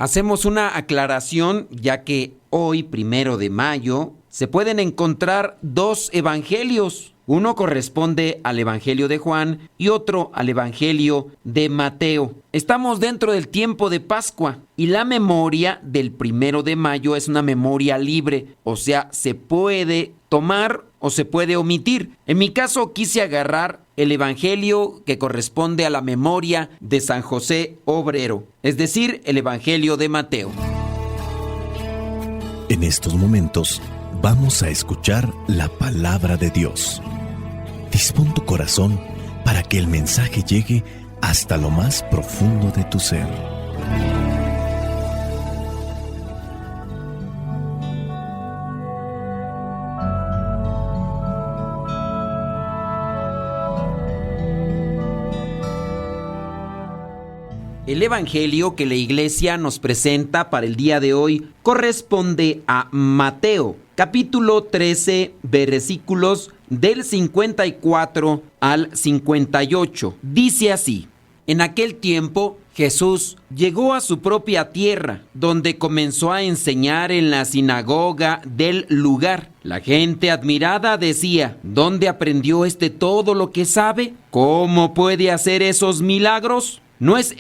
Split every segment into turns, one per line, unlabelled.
Hacemos una aclaración, ya que hoy, 1 de mayo, se pueden encontrar dos evangelios. Uno corresponde al Evangelio de Juan y otro al Evangelio de Mateo. Estamos dentro del tiempo de Pascua y la memoria del 1 de mayo es una memoria libre, o sea, se puede tomar o se puede omitir. En mi caso quise agarrar el Evangelio que corresponde a la memoria de San José Obrero, es decir, el Evangelio de Mateo.
En estos momentos vamos a escuchar la palabra de Dios. Dispón tu corazón para que el mensaje llegue hasta lo más profundo de tu ser.
El Evangelio que la Iglesia nos presenta para el día de hoy corresponde a Mateo, capítulo 13, versículos del 54 al 58. Dice así: En aquel tiempo Jesús llegó a su propia tierra, donde comenzó a enseñar en la sinagoga del lugar. La gente admirada decía: ¿Dónde aprendió todo lo que sabe? ¿Cómo puede hacer esos milagros? ¿No es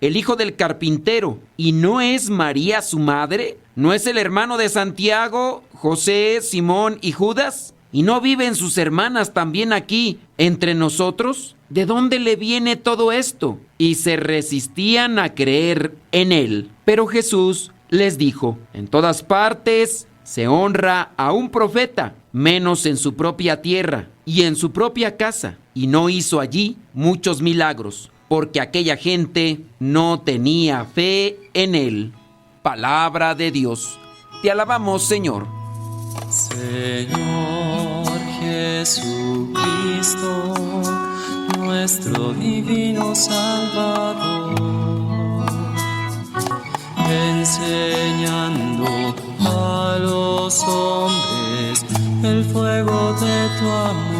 el hijo del carpintero? ¿Y no es María su madre? ¿No es el hermano de Santiago, José, Simón y Judas? ¿Y no viven sus hermanas también aquí entre nosotros? ¿De dónde le viene todo esto? Y se resistían a creer en él. Pero Jesús les dijo: En todas partes se honra a un profeta, menos en su propia tierra y en su propia casa. Y no hizo allí muchos milagros, porque aquella gente no tenía fe en él. Palabra de Dios. Te alabamos, Señor.
Señor Jesucristo, nuestro divino Salvador, enseñando a los hombres el fuego de tu amor.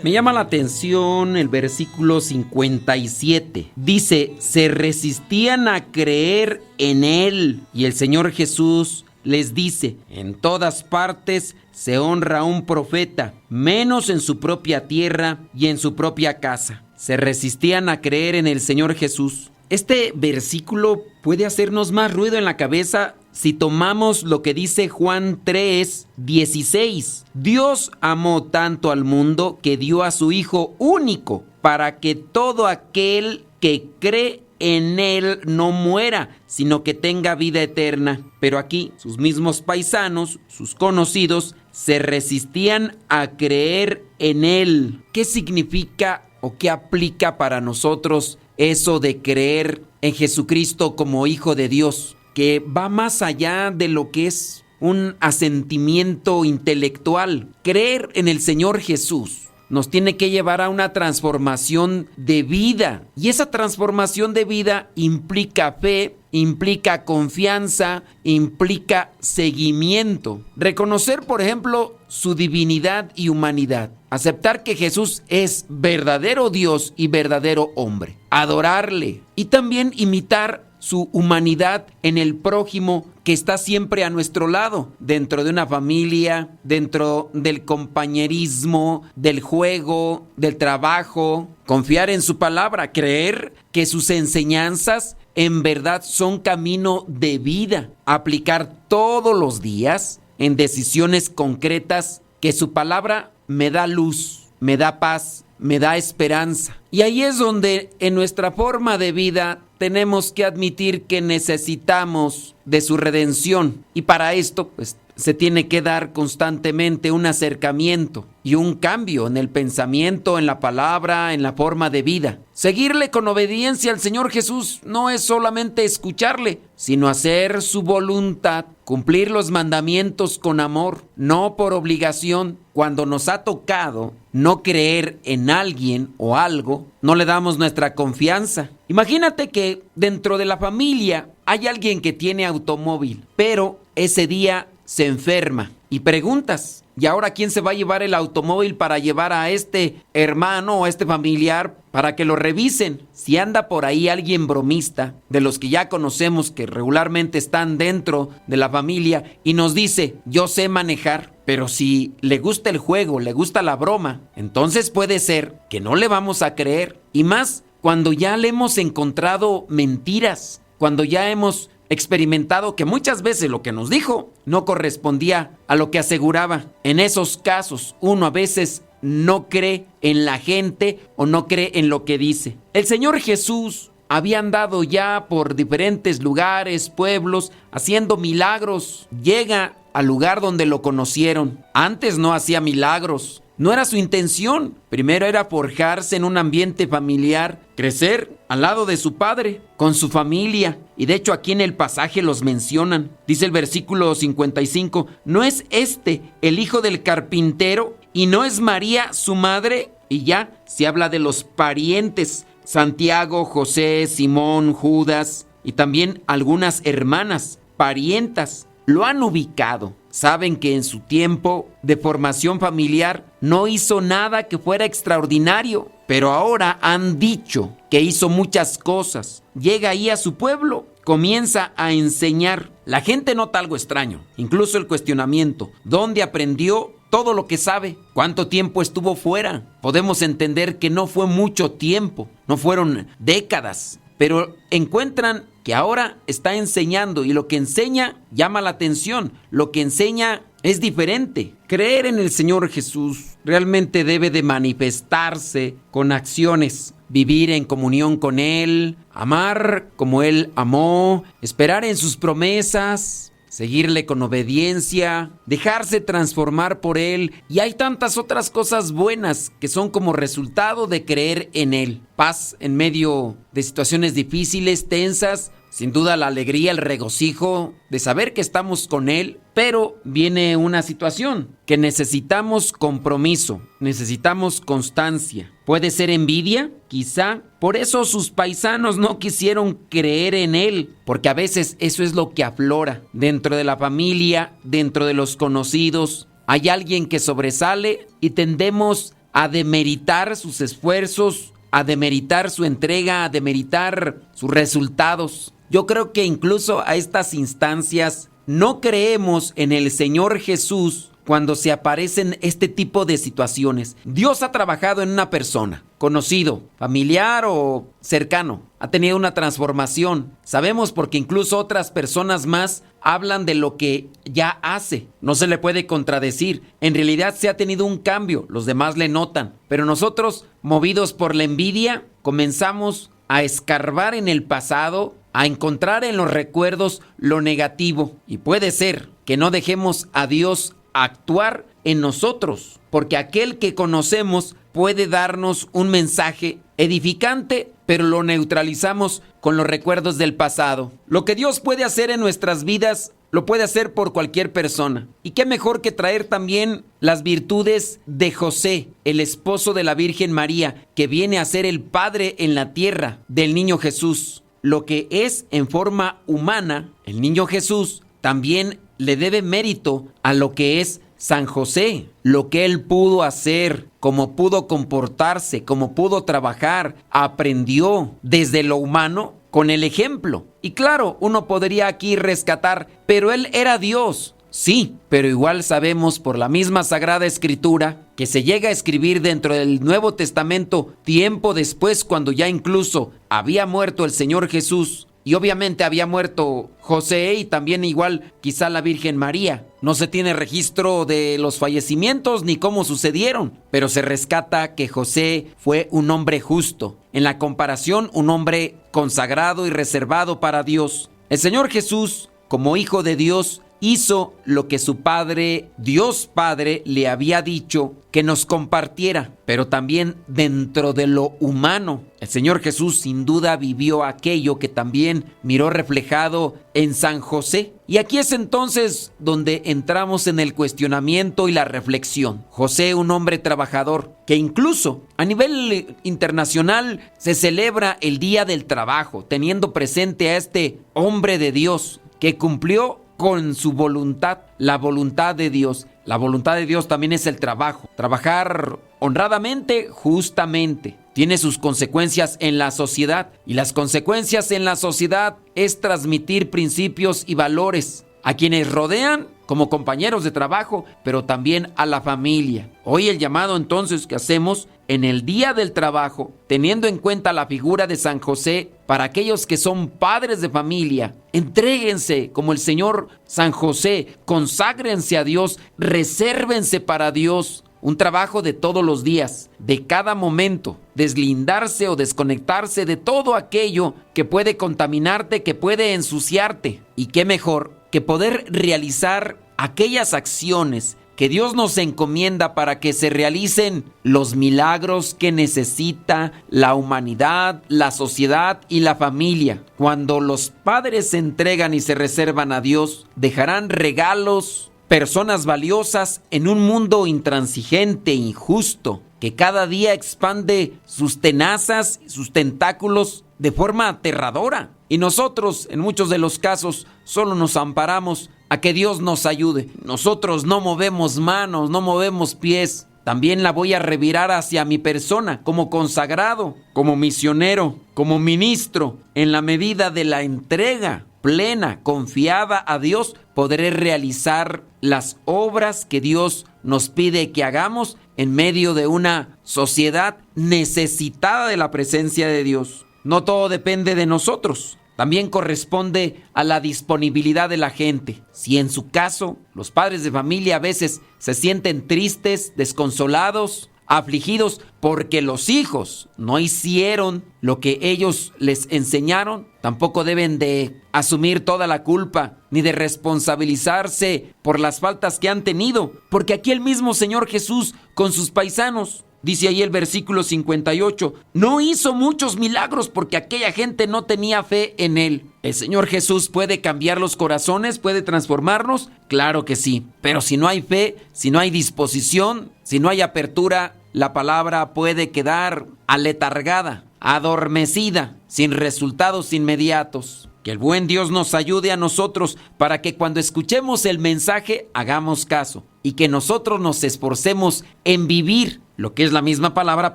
Me llama la atención el versículo 57. Dice: se resistían a creer en él. Y el Señor Jesús les dice: en todas partes se honra a un profeta, menos en su propia tierra y en su propia casa. Se resistían a creer en el Señor Jesús. Este versículo puede hacernos más ruido en la cabeza si tomamos lo que dice Juan 3:16. Dios amó tanto al mundo que dio a su Hijo único, para que todo aquel que cree en él no muera, sino que tenga vida eterna. Pero aquí sus mismos paisanos, sus conocidos, se resistían a creer en él. ¿Qué significa o qué aplica para nosotros eso de creer en Jesucristo como Hijo de Dios? Que va más allá de lo que es un asentimiento intelectual. Creer en el Señor Jesús nos tiene que llevar a una transformación de vida. Y esa transformación de vida implica fe, implica confianza, implica seguimiento. Reconocer, por ejemplo, su divinidad y humanidad. Aceptar que Jesús es verdadero Dios y verdadero hombre. Adorarle y también imitar su humanidad en el prójimo que está siempre a nuestro lado, dentro de una familia, dentro del compañerismo, del juego, del trabajo. Confiar en su palabra, creer que sus enseñanzas en verdad son camino de vida. Aplicar todos los días en decisiones concretas que su palabra me da luz, me da paz, me da esperanza. Y ahí es donde en nuestra forma de vida tenemos que admitir que necesitamos de su redención. Y para esto, se tiene que dar constantemente un acercamiento y un cambio en el pensamiento, en la palabra, en la forma de vida. Seguirle con obediencia al Señor Jesús no es solamente escucharle, sino hacer su voluntad, cumplir los mandamientos con amor, no por obligación. Cuando nos ha tocado no creer en alguien o algo, no le damos nuestra confianza. Imagínate que dentro de la familia hay alguien que tiene automóvil, pero ese día se enferma y preguntas: ¿y ahora quién se va a llevar el automóvil para llevar a este hermano o a este familiar para que lo revisen. Si anda por ahí alguien bromista, de los que ya conocemos que regularmente están dentro de la familia y nos dice, yo sé manejar, pero si le gusta el juego, le gusta la broma, entonces puede ser que no le vamos a creer. Y más cuando ya le hemos encontrado mentiras, cuando ya hemos experimentado que muchas veces lo que nos dijo no correspondía a lo que aseguraba. En esos casos, uno a veces no cree en la gente o no cree en lo que dice. El Señor Jesús había andado ya por diferentes lugares, pueblos, haciendo milagros. Llega al lugar donde lo conocieron. Antes no hacía milagros. No era su intención. Primero era forjarse en un ambiente familiar, crecer al lado de su padre, con su familia. Y de hecho aquí en el pasaje los mencionan. Dice el versículo 55, ¿no es este el hijo del carpintero y no es María su madre? Y ya se habla de los parientes, Santiago, José, Simón, Judas y también algunas hermanas, parientas. Lo han ubicado. Saben que en su tiempo de formación familiar no hizo nada que fuera extraordinario, pero ahora han dicho que hizo muchas cosas. Llega ahí a su pueblo, comienza a enseñar. La gente nota algo extraño, incluso el cuestionamiento. ¿Dónde aprendió todo lo que sabe? ¿Cuánto tiempo estuvo fuera? Podemos entender que no fue mucho tiempo, no fueron décadas, pero encuentran que ahora está enseñando y lo que enseña llama la atención, lo que enseña es diferente. Creer en el Señor Jesús realmente debe de manifestarse con acciones, vivir en comunión con Él, amar como Él amó, esperar en sus promesas, seguirle con obediencia, dejarse transformar por Él, y hay tantas otras cosas buenas que son como resultado de creer en Él. Paz en medio de situaciones difíciles, tensas, sin duda la alegría, el regocijo de saber que estamos con Él, pero viene una situación que necesitamos compromiso, necesitamos constancia. Puede ser envidia, quizá. Por eso sus paisanos no quisieron creer en Él, porque a veces eso es lo que aflora. Dentro de la familia, dentro de los conocidos, hay alguien que sobresale y tendemos a demeritar sus esfuerzos, a demeritar su entrega, a demeritar sus resultados. Yo creo que incluso a estas instancias no creemos en el Señor Jesús cuando se aparecen este tipo de situaciones. Dios ha trabajado en una persona, conocido, familiar o cercano. Ha tenido una transformación. Sabemos porque incluso otras personas más hablan de lo que ya hace. No se le puede contradecir. En realidad se ha tenido un cambio. Los demás le notan. Pero nosotros, movidos por la envidia, comenzamos a escarbar en el pasado, a encontrar en los recuerdos lo negativo. Y puede ser que no dejemos a Dios actuar en nosotros, porque aquel que conocemos puede darnos un mensaje edificante, pero lo neutralizamos con los recuerdos del pasado. Lo que Dios puede hacer en nuestras vidas, lo puede hacer por cualquier persona. Y qué mejor que traer también las virtudes de José, el esposo de la Virgen María, que viene a ser el padre en la tierra del niño Jesús. Lo que es en forma humana, el niño Jesús también le debe mérito a lo que es San José, lo que él pudo hacer, cómo pudo comportarse, cómo pudo trabajar, aprendió desde lo humano con el ejemplo. Y claro, uno podría aquí rescatar, pero él era Dios. Sí, pero igual sabemos por la misma Sagrada Escritura que se llega a escribir dentro del Nuevo Testamento tiempo después, cuando ya incluso había muerto el Señor Jesús. Y obviamente había muerto José y también igual quizá la Virgen María. No se tiene registro de los fallecimientos ni cómo sucedieron, pero se rescata que José fue un hombre justo. En la comparación, un hombre consagrado y reservado para Dios. El Señor Jesús, como Hijo de Dios, hizo lo que su Padre, Dios Padre, le había dicho que nos compartiera, pero también dentro de lo humano. El Señor Jesús sin duda vivió aquello que también miró reflejado en San José. Y aquí es entonces donde entramos en el cuestionamiento y la reflexión. José, un hombre trabajador, que incluso a nivel internacional se celebra el Día del Trabajo, teniendo presente a este hombre de Dios que cumplió con su voluntad, la voluntad de Dios. La voluntad de Dios también es el trabajo. Trabajar honradamente, justamente. Tiene sus consecuencias en la sociedad. Y las consecuencias en la sociedad es transmitir principios y valores a quienes rodean como compañeros de trabajo, pero también a la familia. Hoy el llamado entonces que hacemos en el Día del Trabajo, teniendo en cuenta la figura de San José, para aquellos que son padres de familia, entréguense como el Señor San José, conságrense a Dios, resérvense para Dios. Un trabajo de todos los días, de cada momento, deslindarse o desconectarse de todo aquello que puede contaminarte, que puede ensuciarte. Y qué mejor que poder realizar aquellas acciones que Dios nos encomienda para que se realicen los milagros que necesita la humanidad, la sociedad y la familia. Cuando los padres se entregan y se reservan a Dios, dejarán regalos, personas valiosas en un mundo intransigente e injusto, que cada día expande sus tenazas, sus tentáculos de forma aterradora. Y nosotros, en muchos de los casos, solo nos amparamos a que Dios nos ayude. Nosotros no movemos manos, no movemos pies. También la voy a revirar hacia mi persona, como consagrado, como misionero, como ministro. En la medida de la entrega plena, confiada a Dios, podré realizar las obras que Dios nos pide que hagamos en medio de una sociedad necesitada de la presencia de Dios. No todo depende de nosotros. También corresponde a la disponibilidad de la gente. Si en su caso los padres de familia a veces se sienten tristes, desconsolados, afligidos porque los hijos no hicieron lo que ellos les enseñaron, tampoco deben de asumir toda la culpa ni de responsabilizarse por las faltas que han tenido, porque aquí el mismo Señor Jesús con sus paisanos, dice ahí el versículo 58, no hizo muchos milagros porque aquella gente no tenía fe en Él. ¿El Señor Jesús puede cambiar los corazones? ¿Puede transformarnos? Claro que sí. Pero si no hay fe, si no hay disposición, si no hay apertura, la palabra puede quedar aletargada, adormecida, sin resultados inmediatos. Que el buen Dios nos ayude a nosotros para que cuando escuchemos el mensaje hagamos caso y que nosotros nos esforcemos en vivir lo que es la misma palabra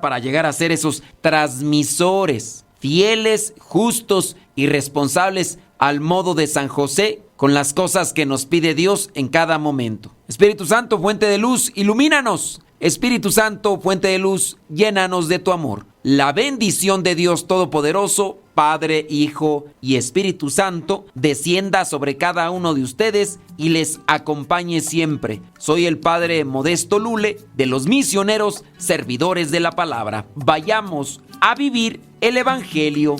para llegar a ser esos transmisores fieles, justos y responsables al modo de San José con las cosas que nos pide Dios en cada momento. Espíritu Santo, fuente de luz, ilumínanos. Espíritu Santo, fuente de luz, llénanos de tu amor. La bendición de Dios Todopoderoso, Padre, Hijo y Espíritu Santo, descienda sobre cada uno de ustedes y les acompañe siempre. Soy el Padre Modesto Lule, de los misioneros servidores de la palabra. Vayamos a vivir el Evangelio.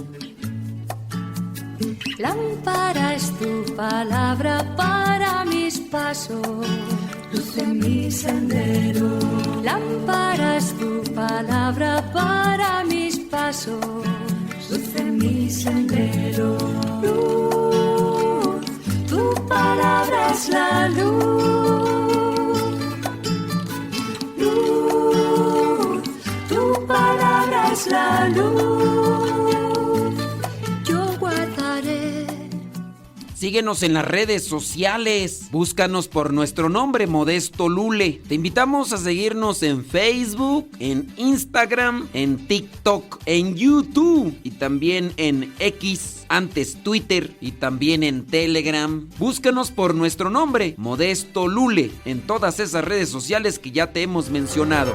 Lámpara es tu palabra para mis pasos, luz en mi sendero. Lámpara es tu palabra para mis pasos, luz en mi sendero. Luz, tu palabra es la luz. Luz, tu palabra es la luz.
Síguenos en las redes sociales, búscanos por nuestro nombre, Modesto Lule. Te invitamos a seguirnos en Facebook, en Instagram, en TikTok, en YouTube y también en X, antes Twitter, y también en Telegram. Búscanos por nuestro nombre, Modesto Lule, en todas esas redes sociales que ya te hemos mencionado.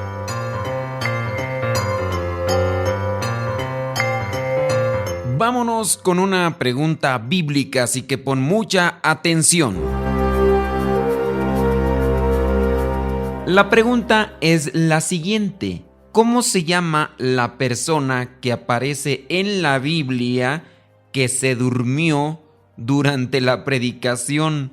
Vámonos con una pregunta bíblica, así que pon mucha atención. La pregunta es la siguiente: ¿cómo se llama la persona que aparece en la Biblia que se durmió durante la predicación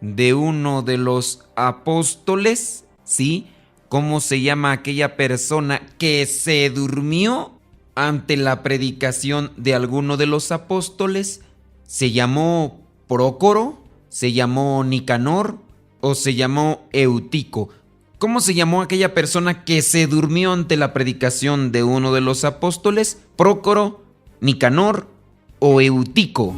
de uno de los apóstoles? ¿Sí? ¿Cómo se llama aquella persona que se durmió ante la predicación de alguno de los apóstoles? ¿Se llamó Prócoro? ¿Se llamó Nicanor? ¿O se llamó Eutico? ¿Cómo se llamó aquella persona que se durmió ante la predicación de uno de los apóstoles? ¿Prócoro, Nicanor o Eutico?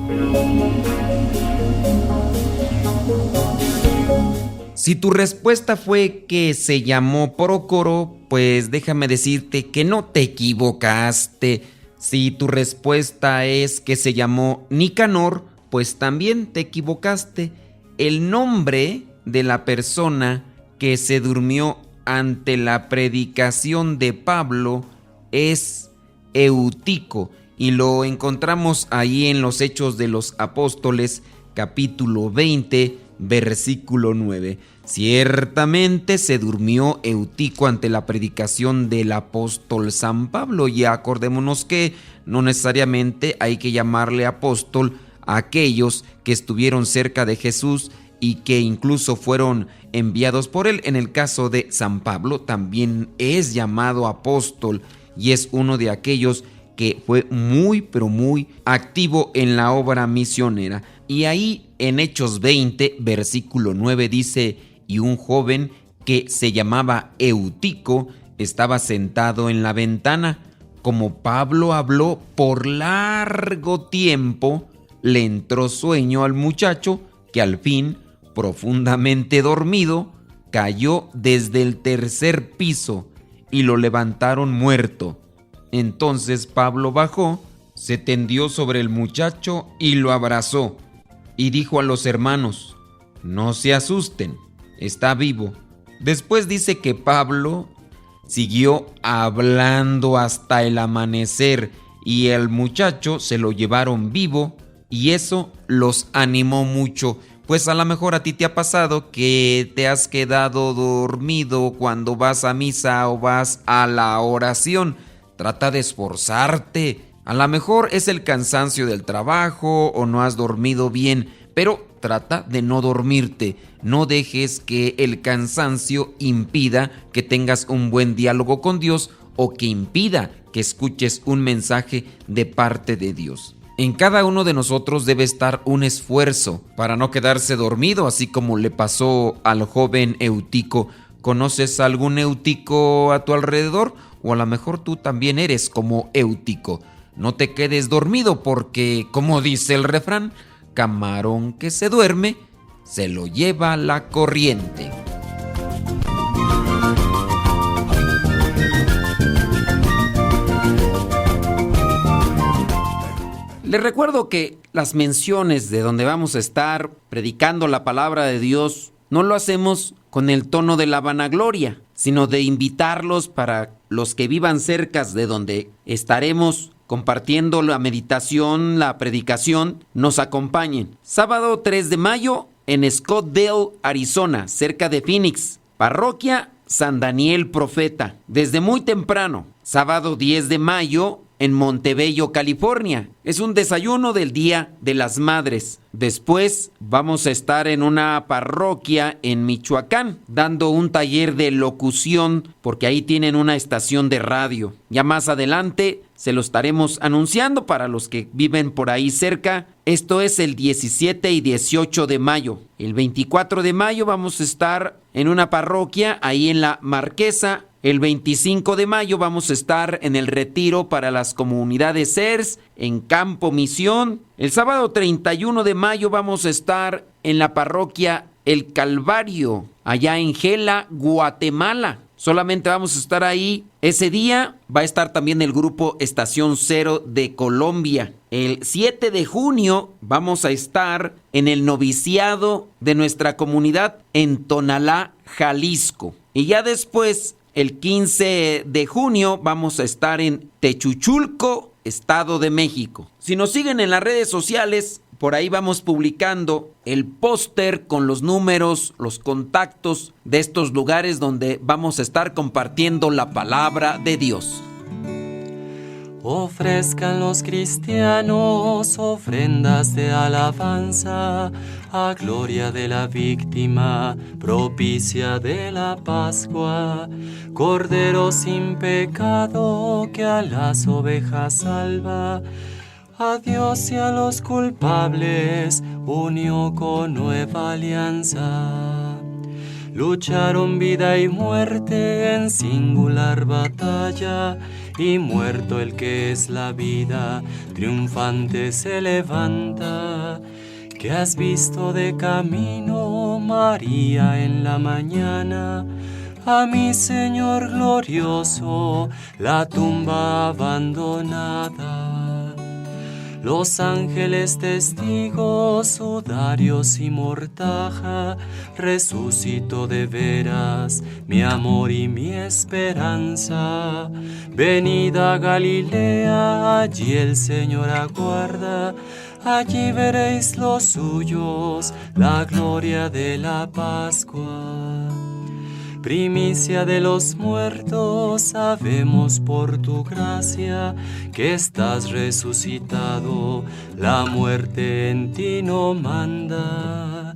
Si tu respuesta fue que se llamó Prócoro, pues déjame decirte que no te equivocaste. Si tu respuesta es que se llamó Nicanor, pues también te equivocaste. El nombre de la persona que se durmió ante la predicación de Pablo es Eutico, y lo encontramos ahí en los Hechos de los Apóstoles, capítulo 20, versículo 9. Ciertamente se durmió Eutico ante la predicación del apóstol San Pablo, y acordémonos que no necesariamente hay que llamarle apóstol a aquellos que estuvieron cerca de Jesús y que incluso fueron enviados por él. En el caso de San Pablo también es llamado apóstol y es uno de aquellos que fue muy activo en la obra misionera. Y ahí en Hechos 20, versículo 9 dice: y un joven que se llamaba Eutico estaba sentado en la ventana. Como Pablo habló por largo tiempo, le entró sueño al muchacho, que al fin, profundamente dormido, cayó desde el tercer piso y lo levantaron muerto. Entonces Pablo bajó, se tendió sobre el muchacho y lo abrazó, y dijo a los hermanos: no se asusten, está vivo. Después dice que Pablo siguió hablando hasta el amanecer y el muchacho se lo llevaron vivo, y eso los animó mucho. Pues a lo mejor a ti te ha pasado que te has quedado dormido cuando vas a misa o vas a la oración. Trata de esforzarte. A lo mejor es el cansancio del trabajo o no has dormido bien, pero trata de no dormirte. No dejes que el cansancio impida que tengas un buen diálogo con Dios o que impida que escuches un mensaje de parte de Dios. En cada uno de nosotros debe estar un esfuerzo para no quedarse dormido, así como le pasó al joven Eutico. ¿Conoces algún Eutico a tu alrededor? O a lo mejor tú también eres como Eutico. No te quedes dormido porque, como dice el refrán, camarón que se duerme, se lo lleva la corriente. Les recuerdo que las menciones de donde vamos a estar predicando la palabra de Dios no lo hacemos con el tono de la vanagloria, sino de invitarlos para los que vivan cerca de donde estaremos compartiendo la meditación, la predicación, nos acompañen. Sábado 3 de mayo en Scottsdale, Arizona, cerca de Phoenix, parroquia San Daniel Profeta, desde muy temprano. Sábado 10 de mayo en Montebello, California. Es un desayuno del Día de las Madres. Después vamos a estar en una parroquia en Michoacán, dando un taller de locución, porque ahí tienen una estación de radio. Ya más adelante se lo estaremos anunciando para los que viven por ahí cerca. Esto es el 17 y 18 de mayo. El 24 de mayo vamos a estar en una parroquia ahí en La Marquesa. El 25 de mayo vamos a estar en el retiro para las comunidades CERS en Campo Misión. El sábado 31 de mayo vamos a estar en la parroquia El Calvario, allá en Gela, Guatemala. Solamente vamos a estar ahí. Ese día va a estar también el grupo Estación Cero de Colombia. El 7 de junio vamos a estar en el noviciado de nuestra comunidad en Tonalá, Jalisco. Y ya después, el 15 de junio, vamos a estar en Techuchulco, Estado de México. Si nos siguen en las redes sociales, por ahí vamos publicando el póster con los números, los contactos de estos lugares donde vamos a estar compartiendo la palabra de Dios.
Ofrezcan los cristianos ofrendas de alabanza a gloria de la víctima propicia de la Pascua, Cordero sin pecado que a las ovejas salva. A Dios y a los culpables unió con nueva alianza. Lucharon vida y muerte en singular batalla, y muerto el que es la vida, triunfante se levanta. ¿Qué has visto de camino, María en la mañana, a mi Señor glorioso, la tumba abandonada. Los ángeles testigos, sudarios y mortaja, resucitó de veras mi amor y mi esperanza. Venid a Galilea, allí el Señor aguarda, allí veréis los suyos, la gloria de la Pascua. Primicia de los muertos, sabemos por tu gracia que estás resucitado, la muerte en ti no manda.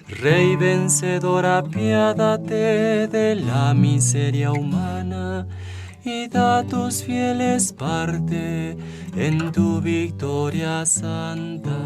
Rey vencedor, apiádate de la miseria humana y da a tus fieles parte en tu victoria santa.